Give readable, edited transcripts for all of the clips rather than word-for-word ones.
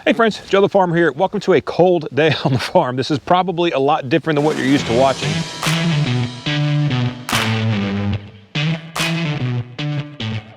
Hey friends, Joe the Farmer here. Welcome to a cold day on the farm. This is probably a lot different than what you're used to watching.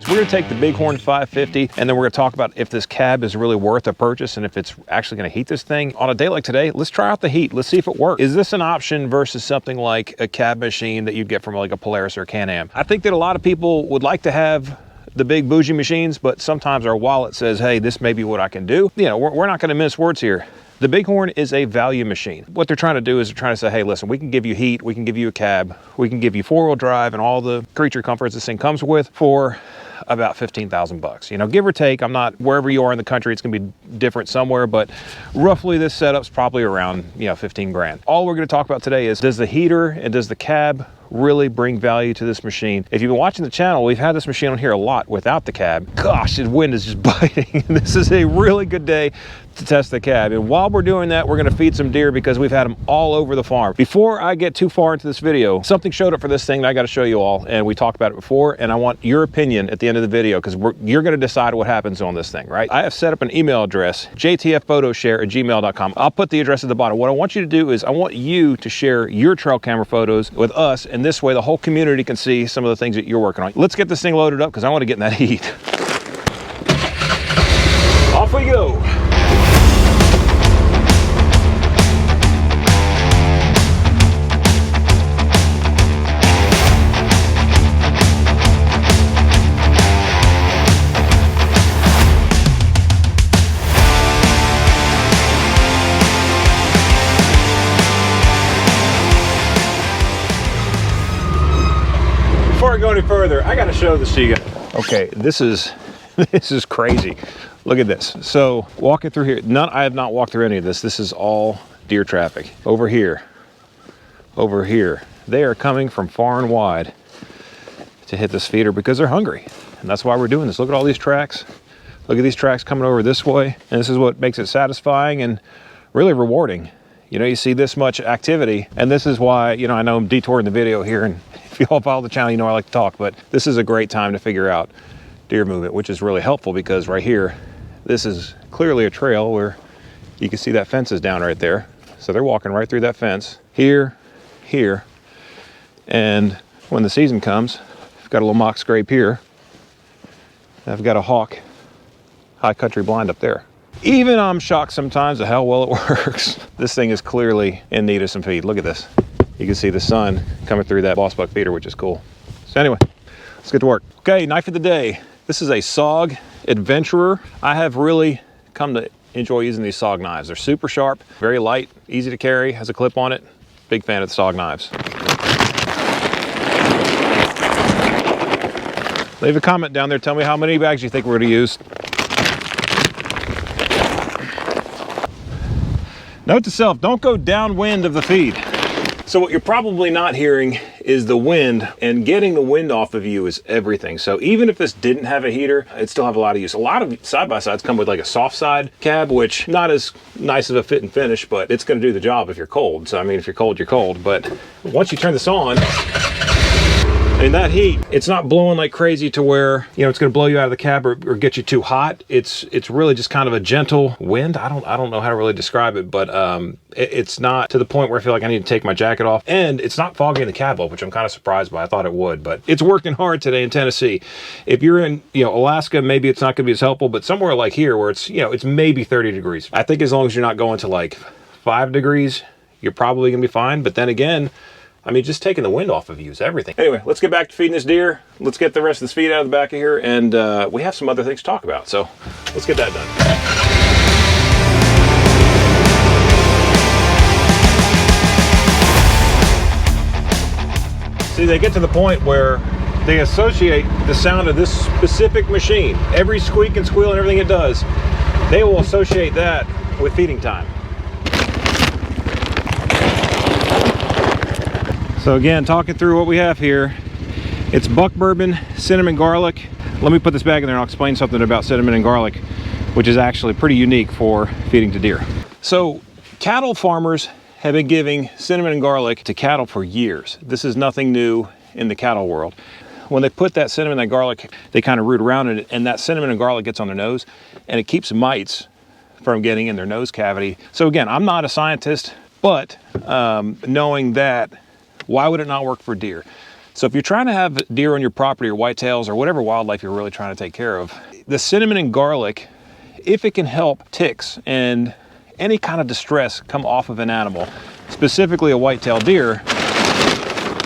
So we're going to take the Bighorn 550 and then we're going to talk about if this cab is really worth a purchase and if it's actually going to heat this thing. On a day like today, let's try out the heat. Let's see if it works. Is this an option versus something like a cab machine that you'd get from like a Polaris or a Can-Am? I think that a lot of people would like to have the big bougie machines, but sometimes our wallet says, hey, this may be what I can do. You know, we're not going to mince words here. The Bighorn is a value machine. What they're trying to do is they're trying to say, hey, listen, we can give you heat, we can give you a cab, we can give you four-wheel drive and all the creature comforts this thing comes with for about 15,000 bucks. You know, give or take. I'm not, wherever you are in the country, it's gonna be different somewhere, but roughly this setup's probably around, 15 grand. All we're gonna talk about today is, does the heater and does the cab really bring value to this machine? If you've been watching the channel, we've had this machine on here a lot without the cab. Gosh, the wind is just biting. This is a really good day to test the cab. And while we're doing that, we're gonna feed some deer because we've had them all over the farm. Before I get too far into this video, something showed up for this thing that I gotta show you all, and we talked about it before, and I want your opinion at the end of the video because you're gonna decide what happens on this thing, right? I have set up an email address, jtfphotoshare@gmail.com. I'll put the address at the bottom. What I want you to do is I want you to share your trail camera photos with us, and this way the whole community can see some of the things that you're working on. Let's get this thing loaded up because I want to get in that heat. Off we go. Before I go any further, I got to show this to you. Okay, this is crazy. Look at this. So walking through here, I have not walked through any of this. This is all deer traffic. Over here, they are coming from far and wide to hit this feeder because they're hungry. And that's why we're doing this. Look at all these tracks. Look at these tracks coming over this way. And this is what makes it satisfying and really rewarding. You know, you see this much activity, and this is why, I know I'm detouring the video here, and if you all follow the channel, you know I like to talk, but this is a great time to figure out deer movement, which is really helpful because right here, this is clearly a trail where you can see that fence is down right there. So they're walking right through that fence, here, and when the season comes, I've got a little mock scrape here. I've got a hawk high country blind up there. Even I'm shocked sometimes at how well it works. This thing is clearly in need of some feed. Look at this. You can see the sun coming through that boss buck feeder, which is cool. So anyway, let's get to work. Okay, knife of the day. This is a SOG Adventurer. I have really come to enjoy using these SOG knives. They're super sharp, very light, easy to carry, has a clip on it. Big fan of the SOG knives. Leave a comment down there. Tell me how many bags you think we're gonna use. Note to self, don't go downwind of the feed. So what you're probably not hearing is the wind, and getting the wind off of you is everything. So even if this didn't have a heater, it'd still have a lot of use. A lot of side-by-sides come with like a soft side cab, which not as nice of a fit and finish, but it's gonna do the job if you're cold. So I mean, if you're cold, you're cold. But once you turn this on, and that heat, it's not blowing like crazy to where, it's gonna blow you out of the cab or get you too hot. It's really just kind of a gentle wind. I don't know how to really describe it, but it's not to the point where I feel like I need to take my jacket off. And it's not fogging the cab up, which I'm kind of surprised by. I thought it would, but it's working hard today in Tennessee. If you're in, Alaska, maybe it's not gonna be as helpful, but somewhere like here where it's, it's maybe 30 degrees. I think as long as you're not going to like 5 degrees, you're probably gonna be fine. But then again, I mean, just taking the wind off of you is everything. Anyway, let's get back to feeding this deer. Let's get the rest of this feed out of the back of here, and we have some other things to talk about. So let's get that done. See, they get to the point where they associate the sound of this specific machine, every squeak and squeal and everything it does, they will associate that with feeding time. So again, talking through what we have here, it's buck bourbon, cinnamon garlic. Let me put this back in there and I'll explain something about cinnamon and garlic, which is actually pretty unique for feeding to deer. So cattle farmers have been giving cinnamon and garlic to cattle for years. This is nothing new in the cattle world. When they put that cinnamon and garlic, they kind of root around in it, and that cinnamon and garlic gets on their nose and it keeps mites from getting in their nose cavity. So again, I'm not a scientist, but knowing that, why would it not work for deer? So if you're trying to have deer on your property or whitetails or whatever wildlife you're really trying to take care of, the cinnamon and garlic, if it can help ticks and any kind of distress come off of an animal, specifically a white-tailed deer,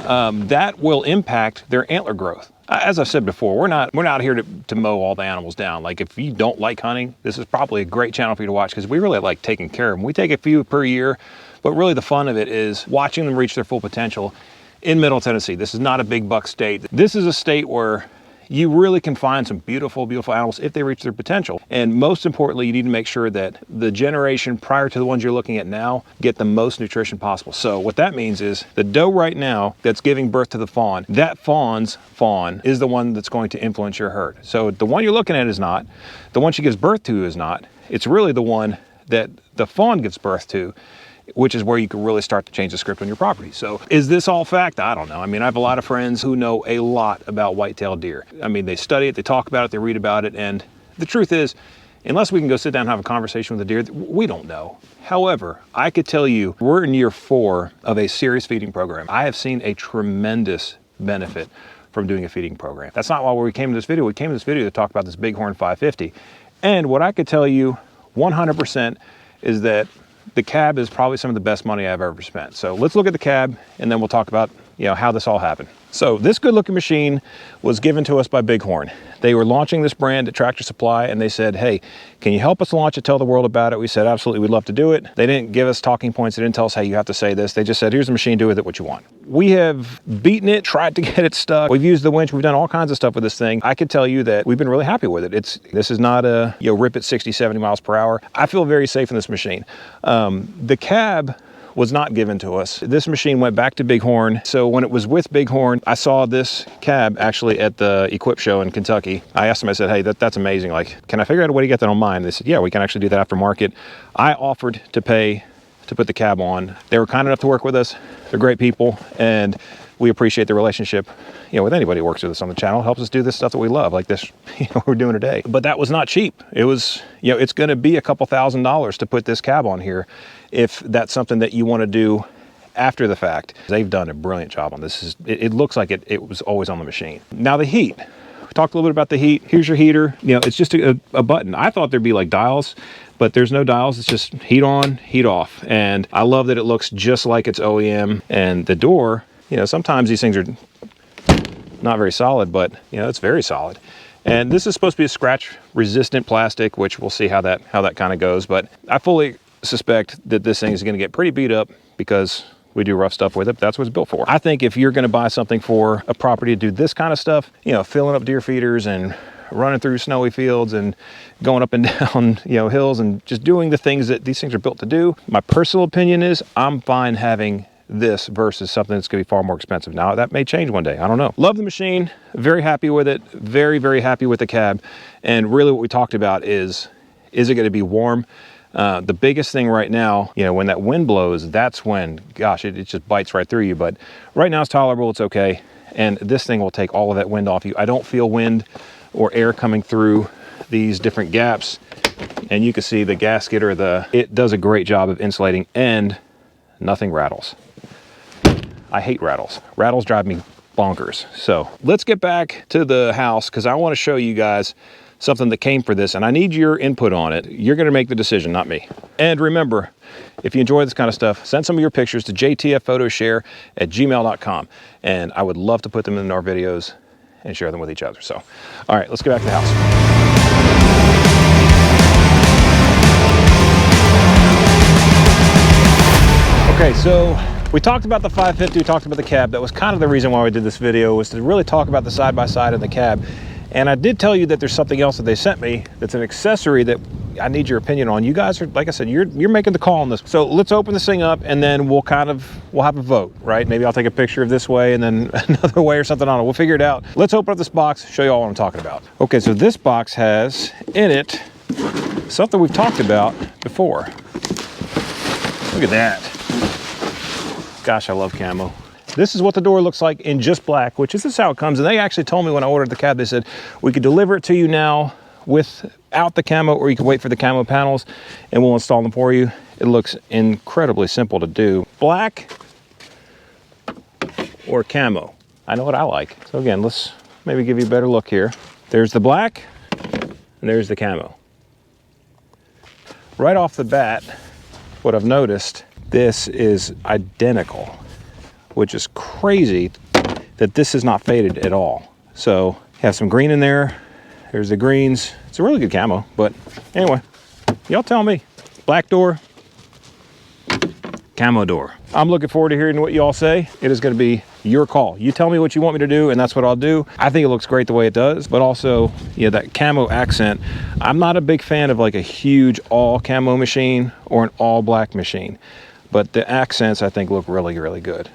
that will impact their antler growth. As I've said before, we're not here to mow all the animals down. Like, if you don't like hunting, this is probably a great channel for you to watch, because we really like taking care of them. We take a few per year, but really the fun of it is watching them reach their full potential in Middle Tennessee. This is not a big buck state. This is a state where you really can find some beautiful, beautiful animals if they reach their potential. And most importantly, you need to make sure that the generation prior to the ones you're looking at now get the most nutrition possible. So what that means is the doe right now that's giving birth to the fawn, that fawn's fawn is the one that's going to influence your herd. So the one you're looking at is not, the one she gives birth to is not, it's really the one that the fawn gives birth to, which is where you can really start to change the script on your property. So is this all fact? I don't know. I mean, I have a lot of friends who know a lot about white-tailed deer. I mean, they study it, they talk about it, they read about it, and the truth is, unless we can go sit down and have a conversation with a deer, we don't know. However, I could tell you, we're in year 4 of a serious feeding program. I have seen a tremendous benefit from doing a feeding program. That's not why we came to this video. We came to this video to talk about this Bighorn 550. And what I could tell you 100% is that the cab is probably some of the best money I've ever spent. So let's look at the cab, and then we'll talk about, you know, how this all happened. So this good looking machine was given to us by Bighorn. They were launching this brand at Tractor Supply, and they said, hey, can you help us launch it, tell the world about it? We said, absolutely, we'd love to do it. They didn't give us talking points. They didn't tell us, hey, you have to say this. They just said, here's the machine, do with it what you want. We have beaten it, tried to get it stuck. We've used the winch. We've done all kinds of stuff with this thing. I could tell you that we've been really happy with it. This is not a, you know, rip at 60, 70 miles per hour. I feel very safe in this machine. The cab was not given to us. This machine went back to Bighorn. So when it was with Bighorn, I saw this cab actually at the Equip show in Kentucky. I asked them, I said, hey, that's amazing. Like, can I figure out a way to get that on mine? They said, yeah, we can actually do that aftermarket. I offered to pay to put the cab on. They were kind enough to work with us. They're great people, and we appreciate the relationship, you know, with anybody who works with us on the channel. It helps us do this stuff that we love, like this, you know, we're doing today. But that was not cheap. It was, you know, it's going to be a couple $1,000s to put this cab on here if that's something that you want to do after the fact. They've done a brilliant job on this. It looks like it was always on the machine. Now the heat. We talked a little bit about the heat. Here's your heater. You know, it's just a button. I thought there'd be like dials, but there's no dials. It's just heat on, heat off. And I love that it looks just like it's OEM. And the door, you know, sometimes these things are not very solid, but you know, it's very solid. And this is supposed to be a scratch resistant plastic, which we'll see how that kind of goes. But I fully suspect that this thing is going to get pretty beat up because we do rough stuff with it. But that's what it's built for. I think if you're going to buy something for a property to do this kind of stuff, you know, filling up deer feeders and running through snowy fields and going up and down, you know, hills and just doing the things that these things are built to do. My personal opinion is I'm fine having this versus something that's going to be far more expensive. Now that may change one day. I don't know. Love the machine. Very happy with it. Very, very happy with the cab. And really what we talked about is it going to be warm? The biggest thing right now, you know, when that wind blows, that's when, gosh, it just bites right through you. But right now it's tolerable. It's okay. And this thing will take all of that wind off you. I don't feel wind or air coming through these different gaps. And you can see the gasket or it does a great job of insulating, and nothing rattles. I hate rattles. Rattles drive me bonkers. So let's get back to the house, because I want to show you guys something that came for this, and I need your input on it. You're going to make the decision, not me. And remember, if you enjoy this kind of stuff, send some of your pictures to jtfphotoshare@gmail.com, and I would love to put them in our videos and share them with each other. So, all right, let's get back to the house. Okay, so we talked about the 550, we talked about the cab. That was kind of the reason why we did this video, was to really talk about the side-by-side of the cab. And I did tell you that there's something else that they sent me that's an accessory that I need your opinion on. You guys are, like I said, you're making the call on this. So let's open this thing up, and then we'll have a vote, right? Maybe I'll take a picture of this way and then another way or something on it. We'll figure it out. Let's open up this box, show you all what I'm talking about. Okay, so this box has in it something we've talked about before. Look at that. Gosh, I love camo. This is what the door looks like in just black, which is how it comes. And they actually told me when I ordered the cab, they said, we could deliver it to you now without the camo, or you can wait for the camo panels and we'll install them for you. It looks incredibly simple to do. Black or camo? I know what I like. So again, let's maybe give you a better look here. There's the black and there's the camo. Right off the bat, what I've noticed, this is identical, which is crazy that this is not faded at all. So you have some green in there. There's the greens. It's a really good camo, but anyway, y'all tell me. Black door, camo door. I'm looking forward to hearing what you all say. It is going to be your call. You tell me what you want me to do, and that's what I'll do. I think it looks great the way it does, but also, you know, that camo accent. I'm not a big fan of like a huge all camo machine or an all black machine, but the accents I think look really, really good.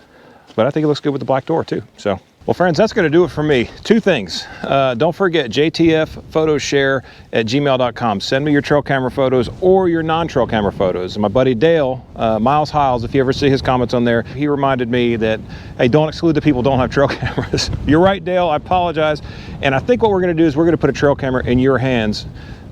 But I think it looks good with the black door too. So, well, friends, that's going to do it for me. Two things. Don't forget jtfphotoshare@gmail.com. Send me your trail camera photos or your non-trail camera photos. And my buddy Dale, Miles Hiles, if you ever see his comments on there, he reminded me that, hey, don't exclude the people who don't have trail cameras. You're right, Dale. I apologize. And I think what we're going to do is we're going to put a trail camera in your hands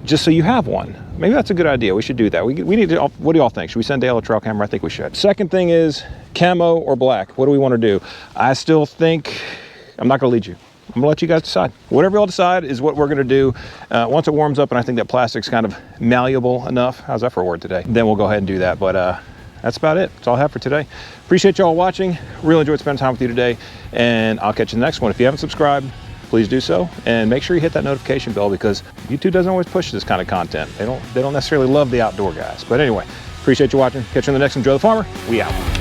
just so you have one. Maybe that's a good idea. We should do that. We need to, what do y'all think? Should we send Dale a trail camera? I think we should. Second thing is camo or black. What do we want to do? I still think, I'm not going to lead you. I'm gonna let you guys decide. Whatever y'all decide is what we're gonna do. Once it warms up and I think that plastic's kind of malleable enough, how's that for a word today? Then we'll go ahead and do that. But that's about it. That's all I have for today. Appreciate y'all watching. Really enjoyed spending time with you today. And I'll catch you in the next one. If you haven't subscribed, please do so. And make sure you hit that notification bell because YouTube doesn't always push this kind of content. They don't necessarily love the outdoor guys. But anyway, appreciate you watching. Catch you in the next one. Joe the Farmer. We out.